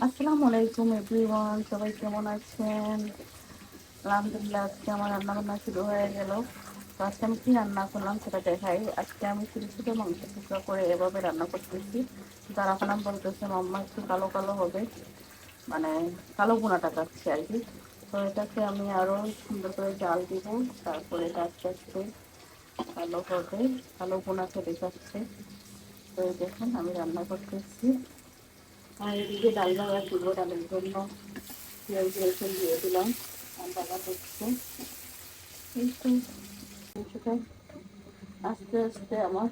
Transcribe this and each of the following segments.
আসসালামু আলাইকুম এভরিওয়ান, সবাই কেমন আছেন? আলহামদুলিল্লাহ, আজকে আমার রান্নাবান্না শুরু হয়ে গেল। তো আজকে আমি কী রান্না করলাম সেটা দেখাই। আজকে আমি ছোটো ছোটো মাংস টুকরা করে এভাবে রান্না করতেছি। তার এখন আমি বলতেছে মাম্মা একটু কালো কালো হবে, মানে কালো বোনাটা কাটছে আর কি। তো এটাকে আমি আরও সুন্দর করে জাল দিব, তারপরে এটা আস্তে আস্তে কালো হবে, কালো বোনা খেতে চাচ্ছে। তো দেখুন আমি রান্না করতেছি। আর এদিকে ডাল ভাজা দিব, ডালের জন্য পেঁয়াজ রসুন দিয়ে দিলাম, আর ভাজা করছে। এই তো কিছুটা আস্তে আস্তে আমার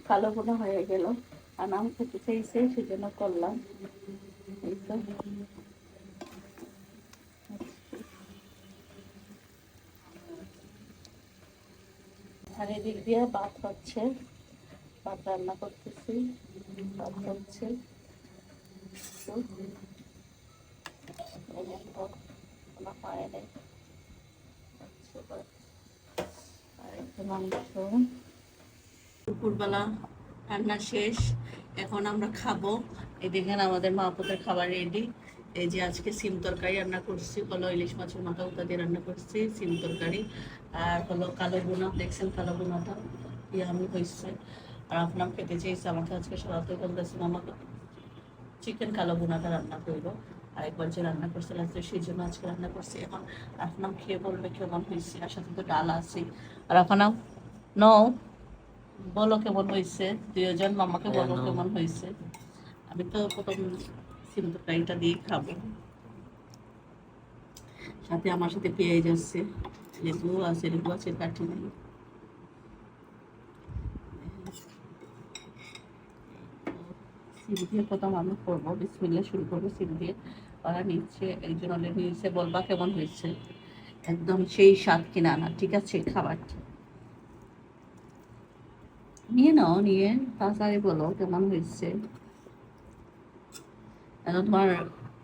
কালো বোনা হয়ে গেল, আর নাম খেতে চাইছে সেজন্য করলাম। এই তো আর এদিক দিয়ে ভাত হচ্ছে, ভাত রান্না করতেছি, ভাত হচ্ছে। তো কোনো হয় নাই, আর একটু মাংস। দুপুরবেলা রান্না শেষ, এখন আমরা খাবো। এই দেখেন আমাদের মা পুতের খাবার রেডি। এই যে আজকে সিম তরকারি রান্না করছি, হলো ইলিশ মাছের মাথা উতা দিয়ে রান্না করছি সিম তরকারি। আর হলো কালো বোনা, দেখছেন কালো বোনাটা আমি হয়েছে। আর আপনার খেতে চেয়েছে, আমাকে আজকে সারাতে বলতেছেন আমাকে চিকেন কালো বোনাটা রান্না করবো। আরেকবার যে রান্না করছে লাস্টে, সেই জন্য আজকে রান্না করছি। এখন আপনার খেয়ে বলবে কেমন হয়েছে, আর সাথে তো ডাল আছে। আর আপনার ন বলো কেমন হয়েছে, দুজন মামাকে বলো কেমন হয়েছে। আমি তো প্রথম সিম তরকারিটা দিয়ে খাবো, সাথে আমার সাথে পেঁয়াজ আছে, লেবু আছে, লেবু আছে কাটি নেই। সিম দিয়ে প্রথম আমি করবো, বিসমিল্লাহ শুরু করবো সিম দিয়ে। ওরা নিচ্ছে, একজন অলরেডি নিচ্ছে, বলবা কেমন হয়েছে। একদম সেই স্বাদ কিনা না, ঠিক আছে খাবার নিয়ে নাও, নিয়ে তাড়াতাড়ি বলো কেমন হয়েছে। এখন তোমার,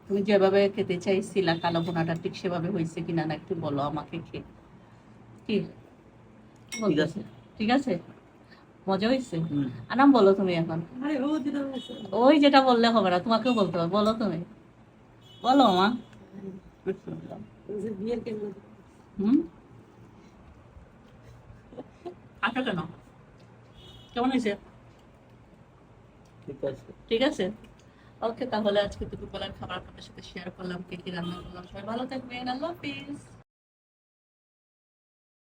তুমি যেভাবে খেতে চাইছিলা কালো বোনাটা, ঠিক সেভাবে হয়েছে কিনা না একটু বলো আমাকে। খেয়ে কি ঠিক আছে, ঠিক আছে, মজা হয়েছে। আনাম বলো তুমি এখন। ওই যেটা বললে হবে না, তোমাকেও বলতে হবে, বলো তুমি, বলো মা। হুম, আসো কেন, কেমন হয়েছে? ঠিক আছে, ঠিক আছে। ওকে, তাহলে আজকে দুপুরবেলার খাবার আপনাদের সাথে শেয়ার করলাম, কে কি রান্না করলাম। সবাই ভালো থাকবেন, আল্লাহ হাফিজ।